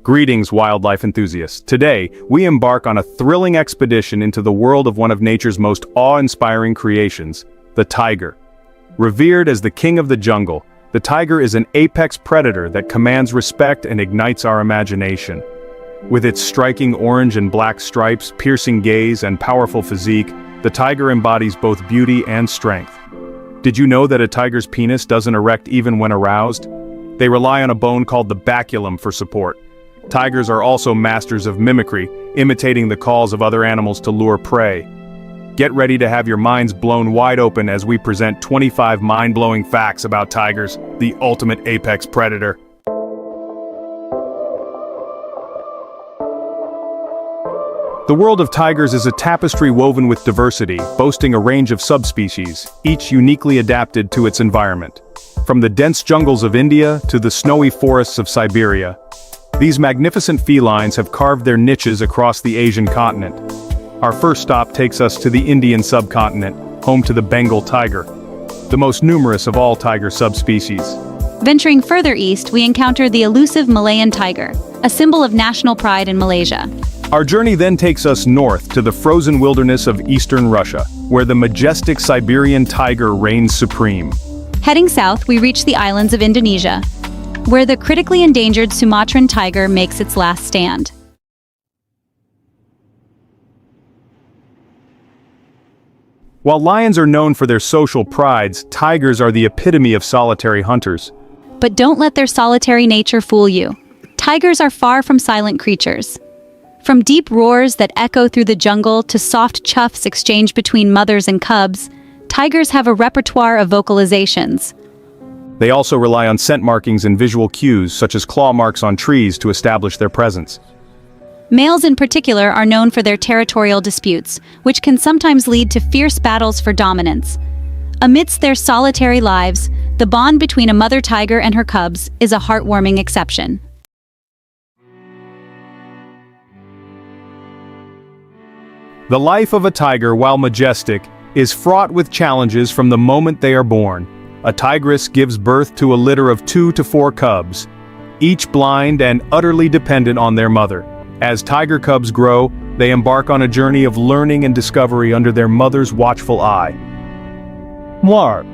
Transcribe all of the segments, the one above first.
Greetings, wildlife enthusiasts. Today, we embark on a thrilling expedition into the world of one of nature's most awe-inspiring creations, the tiger. Revered as the king of the jungle, the tiger is an apex predator that commands respect and ignites our imagination. With its striking orange and black stripes, piercing gaze, and powerful physique, the tiger embodies both beauty and strength. Did you know that a tiger's penis doesn't erect even when aroused? They rely on a bone called the baculum for support. Tigers are also masters of mimicry, imitating the calls of other animals to lure prey. Get ready to have your minds blown wide open as we present 25 mind-blowing facts about tigers, the ultimate apex predator. The world of tigers is a tapestry woven with diversity, boasting a range of subspecies, each uniquely adapted to its environment. From the dense jungles of India to the snowy forests of Siberia, these magnificent felines have carved their niches across the Asian continent. Our first stop takes us to the Indian subcontinent, home to the Bengal tiger, the most numerous of all tiger subspecies. Venturing further east, we encounter the elusive Malayan tiger, a symbol of national pride in Malaysia. Our journey then takes us north to the frozen wilderness of eastern Russia, where the majestic Siberian tiger reigns supreme. Heading south, we reach the islands of Indonesia, where the critically endangered Sumatran tiger makes its last stand. While lions are known for their social prides, tigers are the epitome of solitary hunters. But don't let their solitary nature fool you. Tigers are far from silent creatures. From deep roars that echo through the jungle to soft chuffs exchanged between mothers and cubs, tigers have a repertoire of vocalizations. They also rely on scent markings and visual cues such as claw marks on trees to establish their presence. Males in particular are known for their territorial disputes, which can sometimes lead to fierce battles for dominance. Amidst their solitary lives, the bond between a mother tiger and her cubs is a heartwarming exception. The life of a tiger, while majestic, is fraught with challenges from the moment they are born. A tigress gives birth to a litter of 2 to 4 cubs, each blind and utterly dependent on their mother. As tiger cubs grow, they embark on a journey of learning and discovery under their mother's watchful eye. Mwar.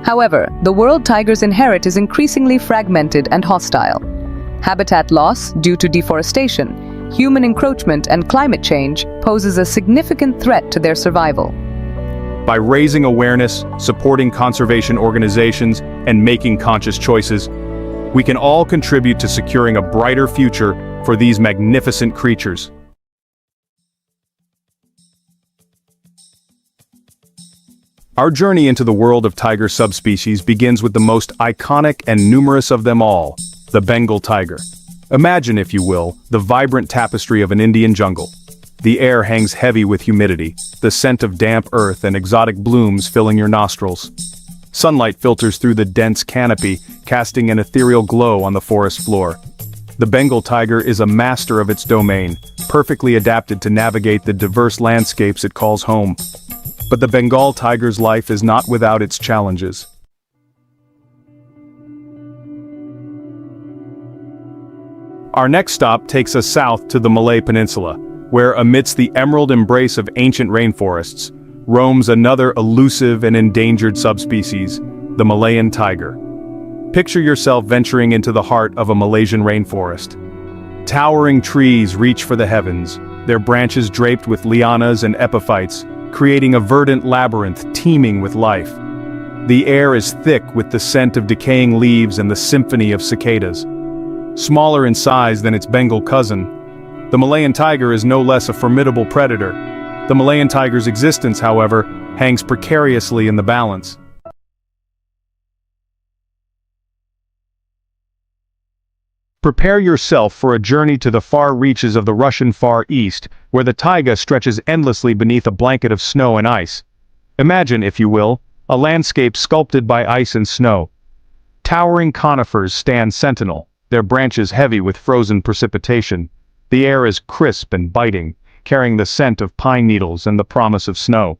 However, the world tigers inherit is increasingly fragmented and hostile. Habitat loss due to deforestation, human encroachment, and climate change poses a significant threat to their survival. By raising awareness, supporting conservation organizations, and making conscious choices, we can all contribute to securing a brighter future for these magnificent creatures. Our journey into the world of tiger subspecies begins with the most iconic and numerous of them all, the Bengal tiger. Imagine, if you will, the vibrant tapestry of an Indian jungle. The air hangs heavy with humidity, the scent of damp earth and exotic blooms filling your nostrils. Sunlight filters through the dense canopy, casting an ethereal glow on the forest floor. The Bengal tiger is a master of its domain, perfectly adapted to navigate the diverse landscapes it calls home. But the Bengal tiger's life is not without its challenges. Our next stop takes us south to the Malay Peninsula, where amidst the emerald embrace of ancient rainforests, roams another elusive and endangered subspecies, the Malayan tiger. Picture yourself venturing into the heart of a Malaysian rainforest. Towering trees reach for the heavens, their branches draped with lianas and epiphytes, creating a verdant labyrinth teeming with life. The air is thick with the scent of decaying leaves and the symphony of cicadas. Smaller in size than its Bengal cousin, the Malayan tiger is no less a formidable predator. The Malayan tiger's existence, however, hangs precariously in the balance. Prepare yourself for a journey to the far reaches of the Russian Far East, where the taiga stretches endlessly beneath a blanket of snow and ice. Imagine, if you will, a landscape sculpted by ice and snow. Towering conifers stand sentinel, their branches heavy with frozen precipitation. The air is crisp and biting, carrying the scent of pine needles and the promise of snow.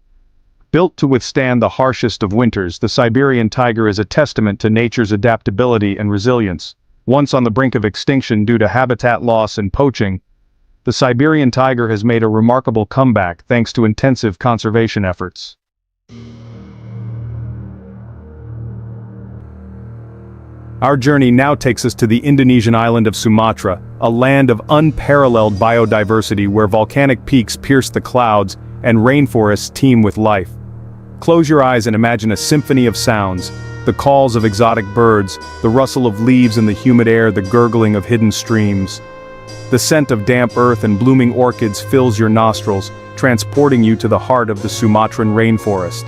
Built to withstand the harshest of winters, the Siberian tiger is a testament to nature's adaptability and resilience. Once on the brink of extinction due to habitat loss and poaching, the Siberian tiger has made a remarkable comeback thanks to intensive conservation efforts. Our journey now takes us to the Indonesian island of Sumatra, a land of unparalleled biodiversity where volcanic peaks pierce the clouds and rainforests teem with life. Close your eyes and imagine a symphony of sounds, the calls of exotic birds, the rustle of leaves in the humid air, the gurgling of hidden streams. The scent of damp earth and blooming orchids fills your nostrils, transporting you to the heart of the Sumatran rainforest.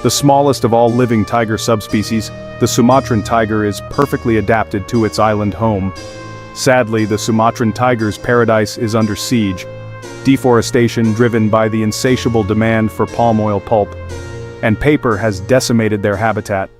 The smallest of all living tiger subspecies, the Sumatran tiger is perfectly adapted to its island home. Sadly, the Sumatran tiger's paradise is under siege. Deforestation driven by the insatiable demand for palm oil pulp and paper has decimated their habitat.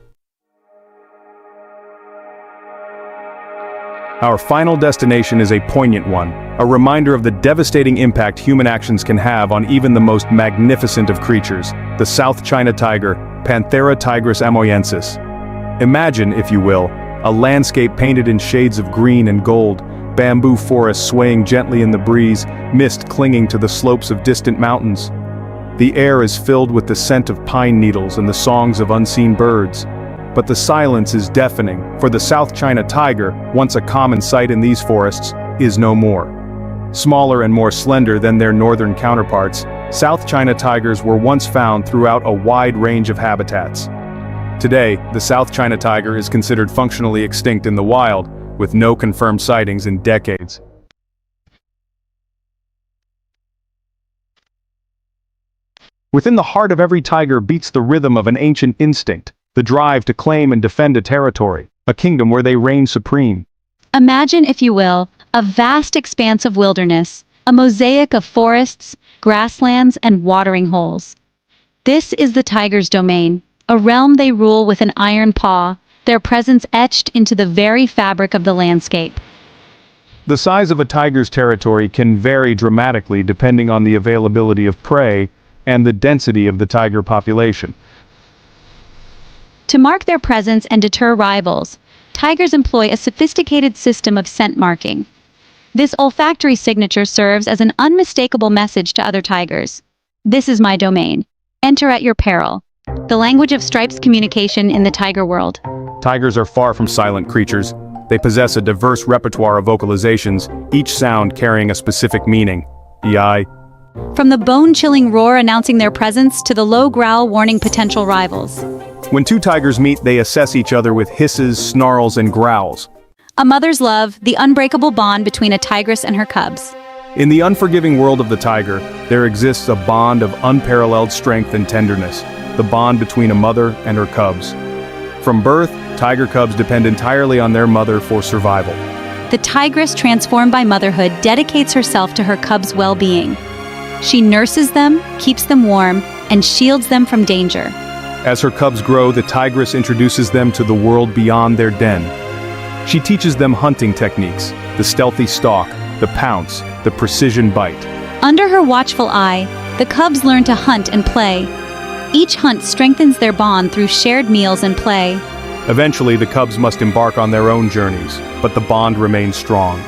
Our final destination is a poignant one, a reminder of the devastating impact human actions can have on even the most magnificent of creatures, the South China tiger, Panthera tigris amoyensis. Imagine, if you will, a landscape painted in shades of green and gold, bamboo forests swaying gently in the breeze, mist clinging to the slopes of distant mountains. The air is filled with the scent of pine needles and the songs of unseen birds. But the silence is deafening, for the South China tiger, once a common sight in these forests, is no more. Smaller and more slender than their northern counterparts, South China tigers were once found throughout a wide range of habitats. Today, the South China tiger is considered functionally extinct in the wild, with no confirmed sightings in decades. Within the heart of every tiger beats the rhythm of an ancient instinct, the drive to claim and defend a territory, a kingdom where they reign supreme. Imagine, if you will, a vast expanse of wilderness, a mosaic of forests, grasslands, and watering holes. This is the tiger's domain, a realm they rule with an iron paw, their presence etched into the very fabric of the landscape. The size of a tiger's territory can vary dramatically depending on the availability of prey and the density of the tiger population. To mark their presence and deter rivals, tigers employ a sophisticated system of scent marking. This olfactory signature serves as an unmistakable message to other tigers. This is my domain. Enter at your peril. The language of stripes communication in the tiger world. Tigers are far from silent creatures. They possess a diverse repertoire of vocalizations, each sound carrying a specific meaning. EI. From the bone-chilling roar announcing their presence to the low growl warning potential rivals. When two tigers meet, they assess each other with hisses, snarls, and growls. A mother's love, the unbreakable bond between a tigress and her cubs. In the unforgiving world of the tiger, there exists a bond of unparalleled strength and tenderness, the bond between a mother and her cubs. From birth, tiger cubs depend entirely on their mother for survival. The tigress, transformed by motherhood, dedicates herself to her cubs' well-being. She nurses them, keeps them warm, and shields them from danger. As her cubs grow, the tigress introduces them to the world beyond their den. She teaches them hunting techniques, the stealthy stalk, the pounce, the precision bite. Under her watchful eye, the cubs learn to hunt and play. Each hunt strengthens their bond through shared meals and play. Eventually, the cubs must embark on their own journeys, but the bond remains strong.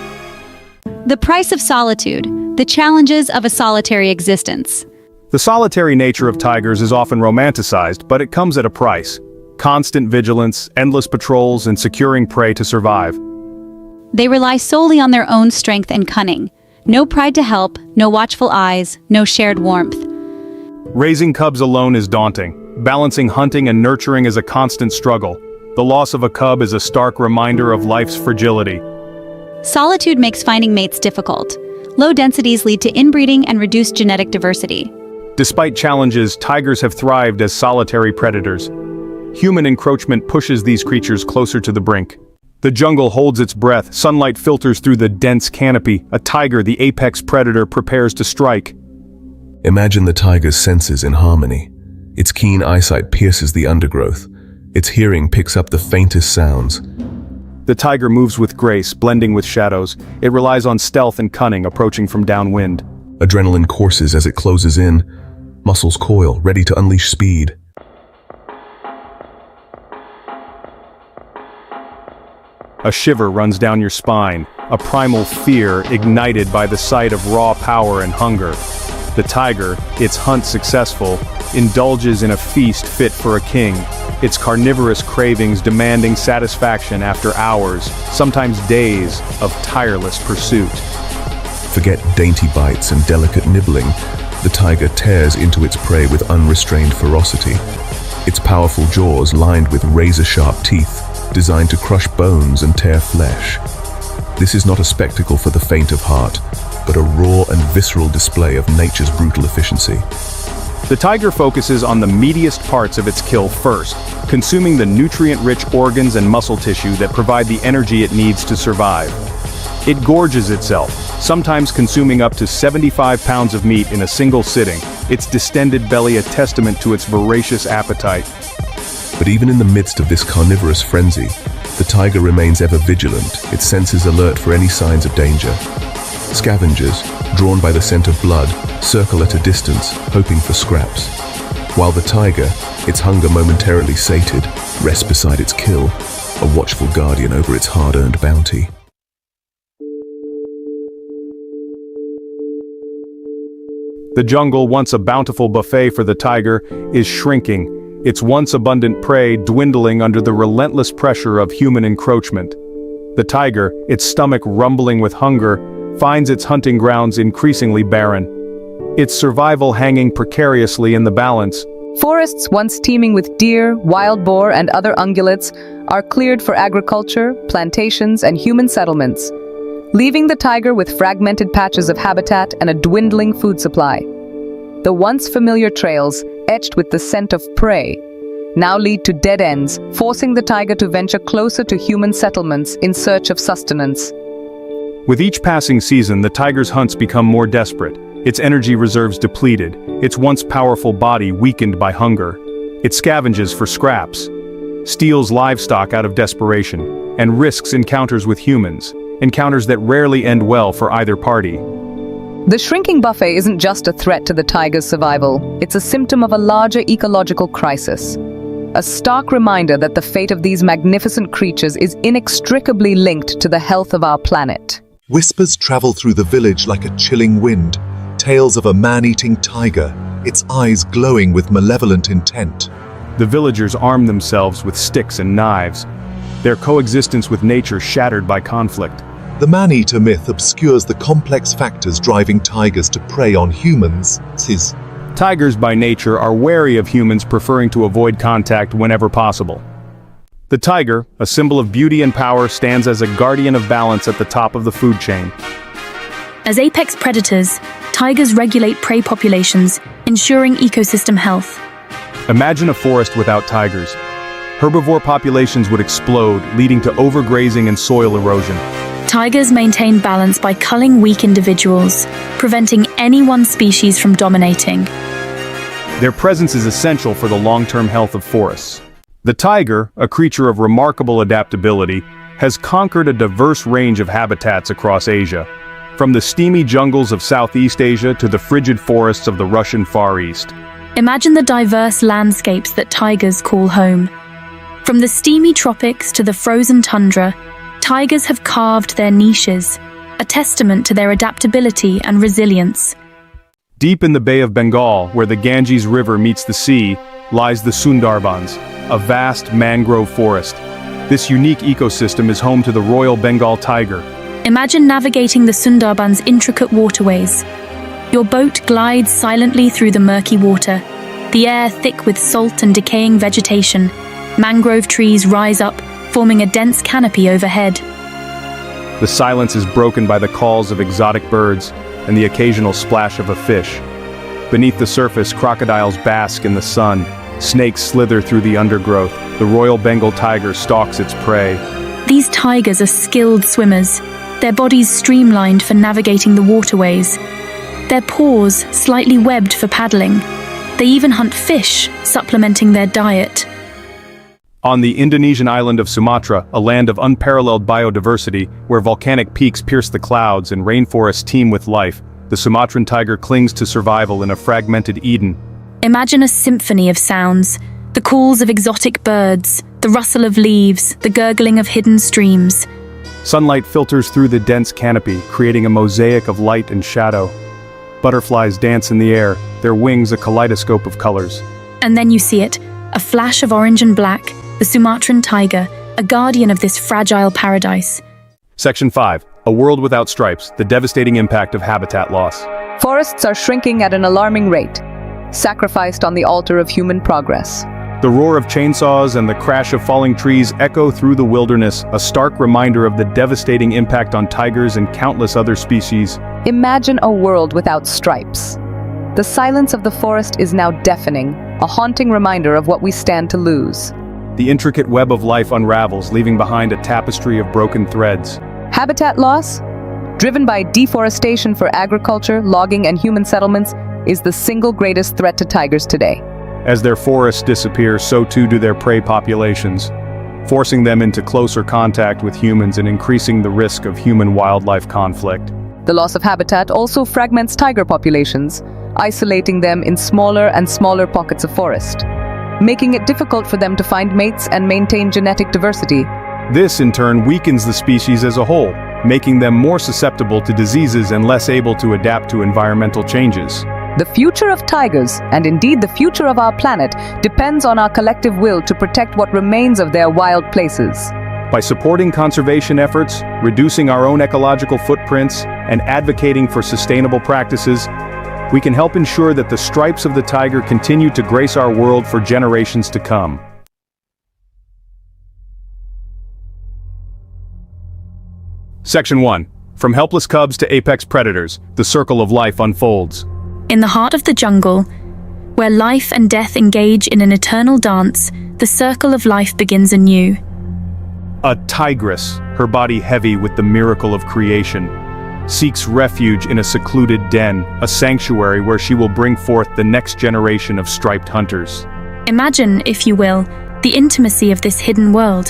The price of solitude, the challenges of a solitary existence. The solitary nature of tigers is often romanticized, but it comes at a price. Constant vigilance, endless patrols, and securing prey to survive. They rely solely on their own strength and cunning. No pride to help, no watchful eyes, no shared warmth. Raising cubs alone is daunting. Balancing hunting and nurturing is a constant struggle. The loss of a cub is a stark reminder of life's fragility. Solitude makes finding mates difficult. Low densities lead to inbreeding and reduced genetic diversity. Despite challenges, tigers have thrived as solitary predators. Human encroachment pushes these creatures closer to the brink. The jungle holds its breath, sunlight filters through the dense canopy. A tiger, the apex predator, prepares to strike. Imagine the tiger's senses in harmony. Its keen eyesight pierces the undergrowth. Its hearing picks up the faintest sounds. The tiger moves with grace, blending with shadows. It relies on stealth and cunning, approaching from downwind. Adrenaline courses as it closes in. Muscles coil, ready to unleash speed. A shiver runs down your spine, a primal fear ignited by the sight of raw power and hunger. The tiger, its hunt successful, indulges in a feast fit for a king, its carnivorous cravings demanding satisfaction after hours, sometimes days, of tireless pursuit. Forget dainty bites and delicate nibbling. The tiger tears into its prey with unrestrained ferocity. Its powerful jaws lined with razor-sharp teeth, designed to crush bones and tear flesh. This is not a spectacle for the faint of heart, but a raw and visceral display of nature's brutal efficiency. The tiger focuses on the meatiest parts of its kill first, consuming the nutrient-rich organs and muscle tissue that provide the energy it needs to survive. It gorges itself, sometimes consuming up to 75 pounds of meat in a single sitting, its distended belly a testament to its voracious appetite. But even in the midst of this carnivorous frenzy, the tiger remains ever vigilant, its senses alert for any signs of danger. Scavengers, drawn by the scent of blood, circle at a distance, hoping for scraps. While the tiger, its hunger momentarily sated, rests beside its kill, a watchful guardian over its hard-earned bounty. The jungle, once a bountiful buffet for the tiger, is shrinking, its once abundant prey dwindling under the relentless pressure of human encroachment. The tiger, its stomach rumbling with hunger, finds its hunting grounds increasingly barren, its survival hanging precariously in the balance. Forests once teeming with deer, wild boar, and other ungulates are cleared for agriculture, plantations, and human settlements, leaving the tiger with fragmented patches of habitat and a dwindling food supply. The once familiar trails, etched with the scent of prey, now lead to dead ends, forcing the tiger to venture closer to human settlements in search of sustenance. With each passing season, the tiger's hunts become more desperate, its energy reserves depleted, its once powerful body weakened by hunger. It scavenges for scraps, steals livestock out of desperation, and risks encounters with humans, encounters that rarely end well for either party. The shrinking buffet isn't just a threat to the tiger's survival, it's a symptom of a larger ecological crisis. A stark reminder that the fate of these magnificent creatures is inextricably linked to the health of our planet. Whispers travel through the village like a chilling wind, tales of a man-eating tiger, its eyes glowing with malevolent intent. The villagers arm themselves with sticks and knives, their coexistence with nature shattered by conflict. The man-eater myth obscures the complex factors driving tigers to prey on humans. Tigers by nature are wary of humans, preferring to avoid contact whenever possible. The tiger, a symbol of beauty and power, stands as a guardian of balance at the top of the food chain. As apex predators, tigers regulate prey populations, ensuring ecosystem health. Imagine a forest without tigers. Herbivore populations would explode, leading to overgrazing and soil erosion. Tigers maintain balance by culling weak individuals, preventing any one species from dominating. Their presence is essential for the long-term health of forests. The tiger, a creature of remarkable adaptability, has conquered a diverse range of habitats across Asia, from the steamy jungles of Southeast Asia to the frigid forests of the Russian Far East. Imagine the diverse landscapes that tigers call home. From the steamy tropics to the frozen tundra, tigers have carved their niches, a testament to their adaptability and resilience. Deep in the Bay of Bengal, where the Ganges River meets the sea, lies the Sundarbans, a vast mangrove forest. This unique ecosystem is home to the Royal Bengal tiger. Imagine navigating the Sundarbans' intricate waterways. Your boat glides silently through the murky water, the air thick with salt and decaying vegetation. Mangrove trees rise up, forming a dense canopy overhead. The silence is broken by the calls of exotic birds and the occasional splash of a fish. Beneath the surface, crocodiles bask in the sun, snakes slither through the undergrowth. The Royal Bengal tiger stalks its prey. These tigers are skilled swimmers, their bodies streamlined for navigating the waterways, their paws slightly webbed for paddling. They even hunt fish, supplementing their diet. On the Indonesian island of Sumatra, a land of unparalleled biodiversity, where volcanic peaks pierce the clouds and rainforests teem with life, the Sumatran tiger clings to survival in a fragmented Eden. Imagine a symphony of sounds, The calls of exotic birds, the rustle of leaves, the gurgling of hidden streams. Sunlight filters through the dense canopy, creating a mosaic of light and shadow. Butterflies dance in the air, their wings a kaleidoscope of colors. And then you see it, a flash of orange and black, the Sumatran tiger, a guardian of this fragile paradise. Section 5. A world without stripes, the devastating impact of habitat loss. Forests are shrinking at an alarming rate, sacrificed on the altar of human progress. The roar of chainsaws and the crash of falling trees echo through the wilderness, a stark reminder of the devastating impact on tigers and countless other species. Imagine a world without stripes. The silence of the forest is now deafening, a haunting reminder of what we stand to lose. The intricate web of life unravels, leaving behind a tapestry of broken threads. Habitat loss, driven by deforestation for agriculture, logging, and human settlements, is the single greatest threat to tigers today. As their forests disappear, so too do their prey populations, forcing them into closer contact with humans and increasing the risk of human-wildlife conflict. The loss of habitat also fragments tiger populations, isolating them in smaller and smaller pockets of forest, making it difficult for them to find mates and maintain genetic diversity. This, in turn, weakens the species as a whole, making them more susceptible to diseases and less able to adapt to environmental changes. The future of tigers, and indeed the future of our planet, depends on our collective will to protect what remains of their wild places. By supporting conservation efforts, reducing our own ecological footprints, and advocating for sustainable practices, we can help ensure that the stripes of the tiger continue to grace our world for generations to come. Section 1. From helpless cubs to apex predators, the circle of life unfolds. In the heart of the jungle, where life and death engage in an eternal dance, the circle of life begins anew. A tigress, her body heavy with the miracle of creation, seeks refuge in a secluded den, a sanctuary where she will bring forth the next generation of striped hunters. Imagine, if you will, the intimacy of this hidden world.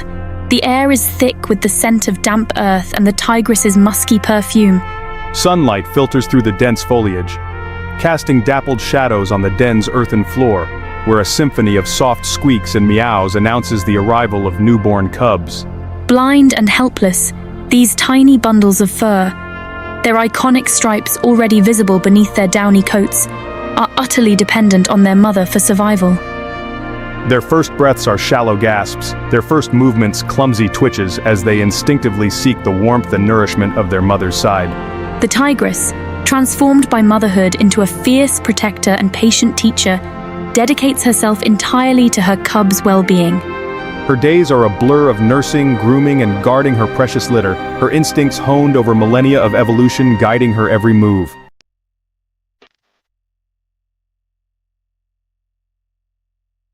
The air is thick with the scent of damp earth and the tigress's musky perfume. Sunlight filters through the dense foliage, casting dappled shadows on the den's earthen floor, where a symphony of soft squeaks and meows announces the arrival of newborn cubs. Blind and helpless, these tiny bundles of fur, their iconic stripes already visible beneath their downy coats, are utterly dependent on their mother for survival. Their first breaths are shallow gasps, their first movements clumsy twitches as they instinctively seek the warmth and nourishment of their mother's side. The tigress, transformed by motherhood into a fierce protector and patient teacher, dedicates herself entirely to her cubs' well-being. Her days are a blur of nursing, grooming, and guarding her precious litter, her instincts honed over millennia of evolution guiding her every move.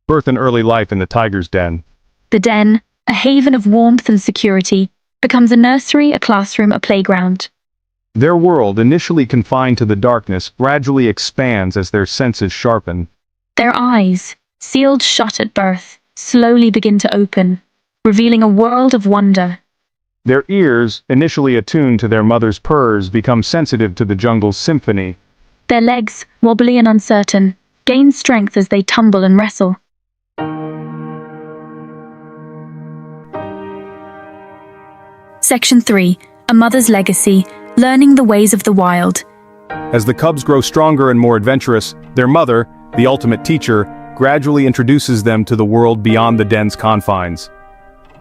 Birth and early life in the tiger's den. The den, a haven of warmth and security, becomes a nursery, a classroom, a playground. Their world, initially confined to the darkness, gradually expands as their senses sharpen. Their eyes, sealed shut at birth, slowly begin to open, revealing a world of wonder. Their ears, initially attuned to their mother's purrs, become sensitive to the jungle's symphony. Their legs, wobbly and uncertain, gain strength as they tumble and wrestle. Section 3. A mother's legacy, learning the ways of the wild. As the cubs grow stronger and more adventurous, their mother, the ultimate teacher, gradually introduces them to the world beyond the den's confines.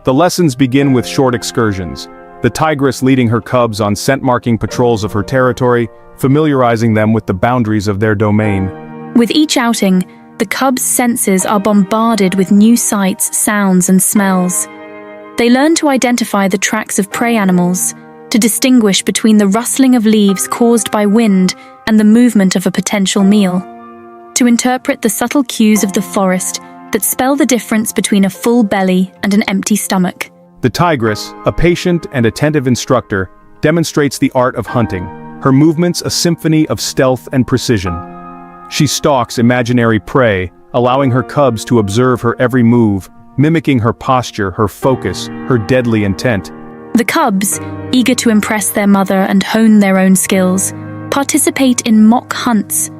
The lessons begin with short excursions, the tigress leading her cubs on scent-marking patrols of her territory, familiarizing them with the boundaries of their domain. With each outing, the cubs' senses are bombarded with new sights, sounds, and smells. They learn to identify the tracks of prey animals, to distinguish between the rustling of leaves caused by wind and the movement of a potential meal, to interpret the subtle cues of the forest that spell the difference between a full belly and an empty stomach. The tigress, a patient and attentive instructor, demonstrates the art of hunting, her movements a symphony of stealth and precision. She stalks imaginary prey, allowing her cubs to observe her every move, mimicking her posture, her focus, her deadly intent. The cubs, eager to impress their mother and hone their own skills, participate in mock hunts,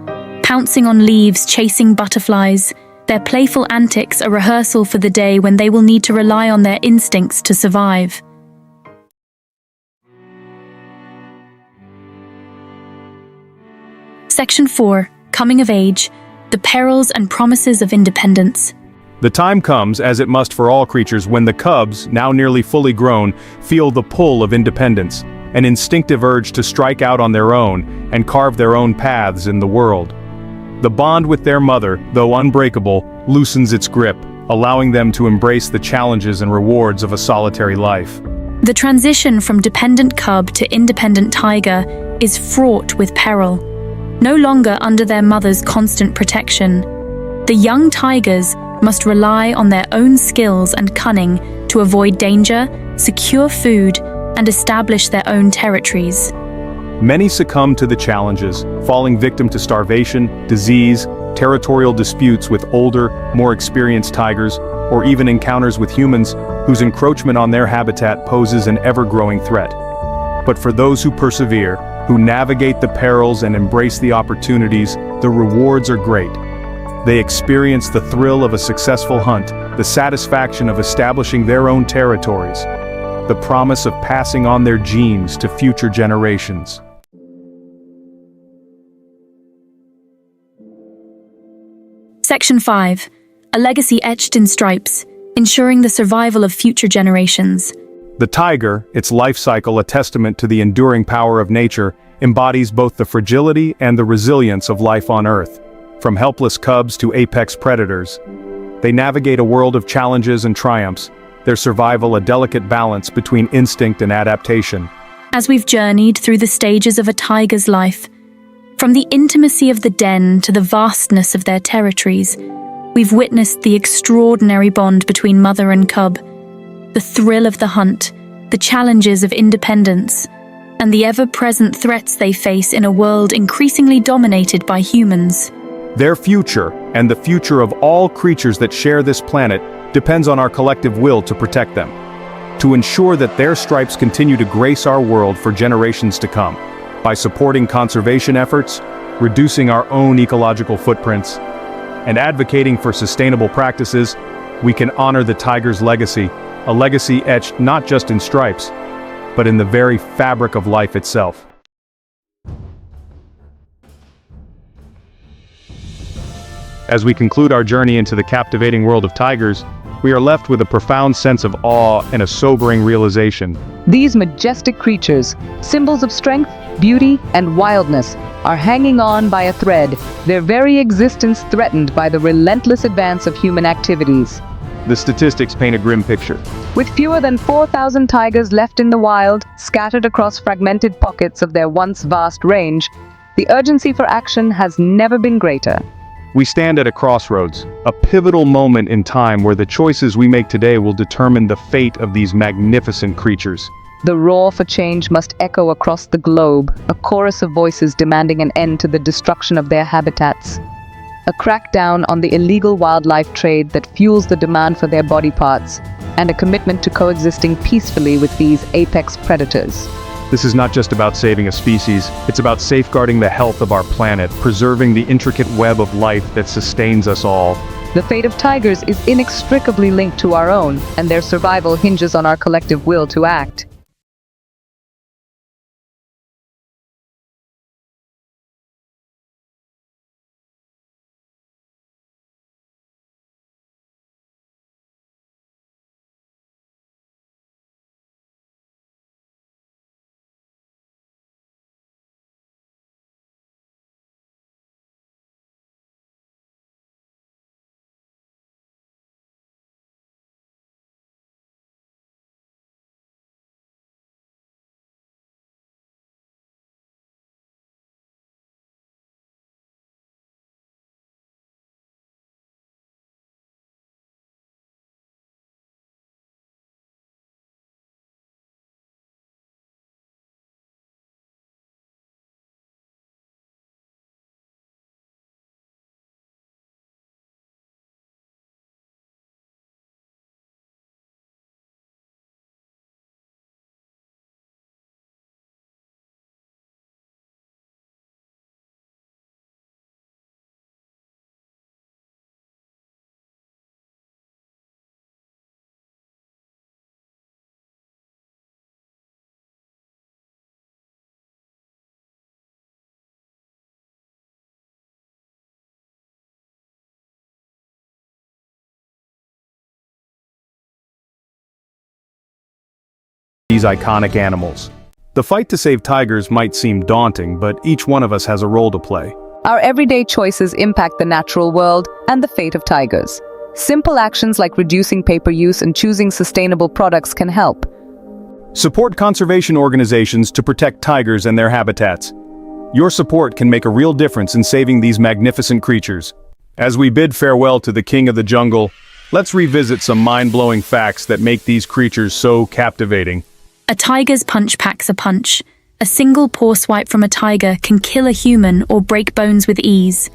pouncing on leaves, chasing butterflies, Their playful antics are rehearsal for the day when they will need to rely on their instincts to survive. Section 4. Coming of Age. The Perils and Promises of Independence. The time comes, as it must for all creatures, when the cubs, now nearly fully grown, feel the pull of independence, an instinctive urge to strike out on their own and carve their own paths in the world. The bond with their mother, though unbreakable, loosens its grip, allowing them to embrace the challenges and rewards of a solitary life. The transition from dependent cub to independent tiger is fraught with peril. No longer under their mother's constant protection, the young tigers must rely on their own skills and cunning to avoid danger, secure food, and establish their own territories. Many succumb to the challenges, falling victim to starvation, disease, territorial disputes with older, more experienced tigers, or even encounters with humans whose encroachment on their habitat poses an ever-growing threat. But for those who persevere, who navigate the perils and embrace the opportunities, the rewards are great. They experience the thrill of a successful hunt, the satisfaction of establishing their own territories, the promise of passing on their genes to future generations. Section 5. A legacy etched in stripes, ensuring the survival of future generations. The tiger, its life cycle a testament to the enduring power of nature, embodies both the fragility and the resilience of life on Earth. From helpless cubs to apex predators, they navigate a world of challenges and triumphs, their survival a delicate balance between instinct and adaptation. As we've journeyed through the stages of a tiger's life, from the intimacy of the den to the vastness of their territories, we've witnessed the extraordinary bond between mother and cub, the thrill of the hunt, the challenges of independence, and the ever-present threats they face in a world increasingly dominated by humans. Their future, and the future of all creatures that share this planet, depends on our collective will to protect them, to ensure that their stripes continue to grace our world for generations to come. By supporting conservation efforts, reducing our own ecological footprints, and advocating for sustainable practices, we can honor the tiger's legacy, a legacy etched not just in stripes, but in the very fabric of life itself. As we conclude our journey into the captivating world of tigers, we are left with a profound sense of awe and a sobering realization. These majestic creatures, symbols of strength, beauty, and wildness, are hanging on by a thread, their very existence threatened by the relentless advance of human activities. The statistics paint a grim picture. With fewer than 4,000 tigers left in the wild, scattered across fragmented pockets of their once vast range, the urgency for action has never been greater. We stand at a crossroads, a pivotal moment in time where the choices we make today will determine the fate of these magnificent creatures. The roar for change must echo across the globe, a chorus of voices demanding an end to the destruction of their habitats. A crackdown on the illegal wildlife trade that fuels the demand for their body parts, and a commitment to coexisting peacefully with these apex predators. This is not just about saving a species, it's about safeguarding the health of our planet, preserving the intricate web of life that sustains us all. The fate of tigers is inextricably linked to our own, and their survival hinges on our collective will to act. these iconic animals. The fight to save tigers might seem daunting, but each one of us has a role to play. Our everyday choices impact the natural world and the fate of tigers. Simple actions like reducing paper use and choosing sustainable products can help. Support conservation organizations to protect tigers and their habitats. Your support can make a real difference in saving these magnificent creatures. As we bid farewell to the king of the jungle, let's revisit some mind-blowing facts that make these creatures so captivating. A tiger's punch packs a punch. A single paw swipe from a tiger can kill a human or break bones with ease.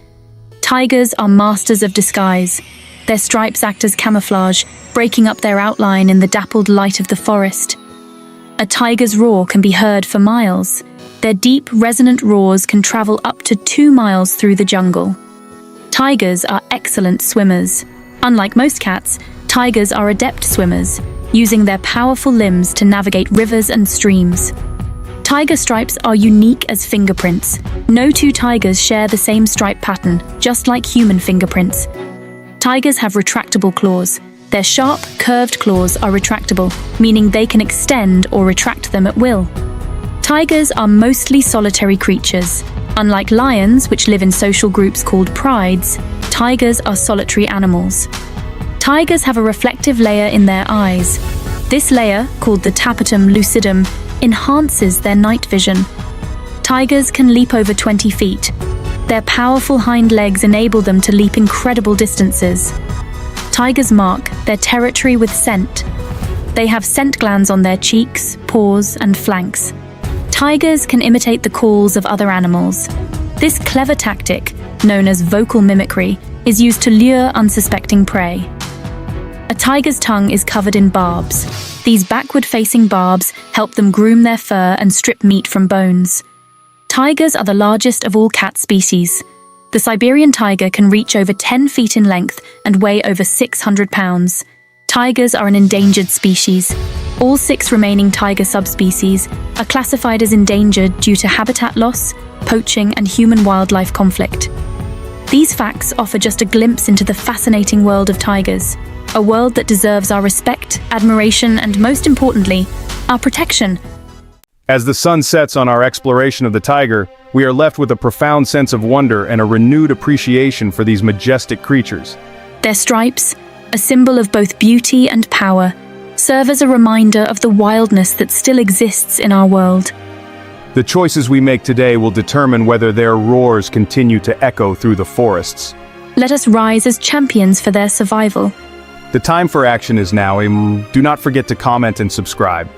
Tigers are masters of disguise. Their stripes act as camouflage, breaking up their outline in the dappled light of the forest. A tiger's roar can be heard for miles. Their deep, resonant roars can travel up to 2 miles through the jungle. Tigers are excellent swimmers. Unlike most cats, tigers are adept swimmers, using their powerful limbs to navigate rivers and streams. Tiger stripes are unique as fingerprints. No two tigers share the same stripe pattern, just like human fingerprints. Tigers have retractable claws. Their sharp, curved claws are retractable, meaning they can extend or retract them at will. Tigers are mostly solitary creatures. Unlike lions, which live in social groups called prides, tigers are solitary animals. Tigers have a reflective layer in their eyes. This layer, called the tapetum lucidum, enhances their night vision. Tigers can leap over 20 feet. Their powerful hind legs enable them to leap incredible distances. Tigers mark their territory with scent. They have scent glands on their cheeks, paws, and flanks. Tigers can imitate the calls of other animals. This clever tactic, known as vocal mimicry, is used to lure unsuspecting prey. A tiger's tongue is covered in barbs. These backward-facing barbs help them groom their fur and strip meat from bones. Tigers are the largest of all cat species. The Siberian tiger can reach over 10 feet in length and weigh over 600 pounds. Tigers are an endangered species. All 6 remaining tiger subspecies are classified as endangered due to habitat loss, poaching, and human-wildlife conflict. These facts offer just a glimpse into the fascinating world of tigers, a world that deserves our respect, admiration, and most importantly, our protection. As the sun sets on our exploration of the tiger, we are left with a profound sense of wonder and a renewed appreciation for these majestic creatures. Their stripes, a symbol of both beauty and power, serve as a reminder of the wildness that still exists in our world. The choices we make today will determine whether their roars continue to echo through the forests. Let us rise as champions for their survival. The time for action is now. Do not forget to comment and subscribe.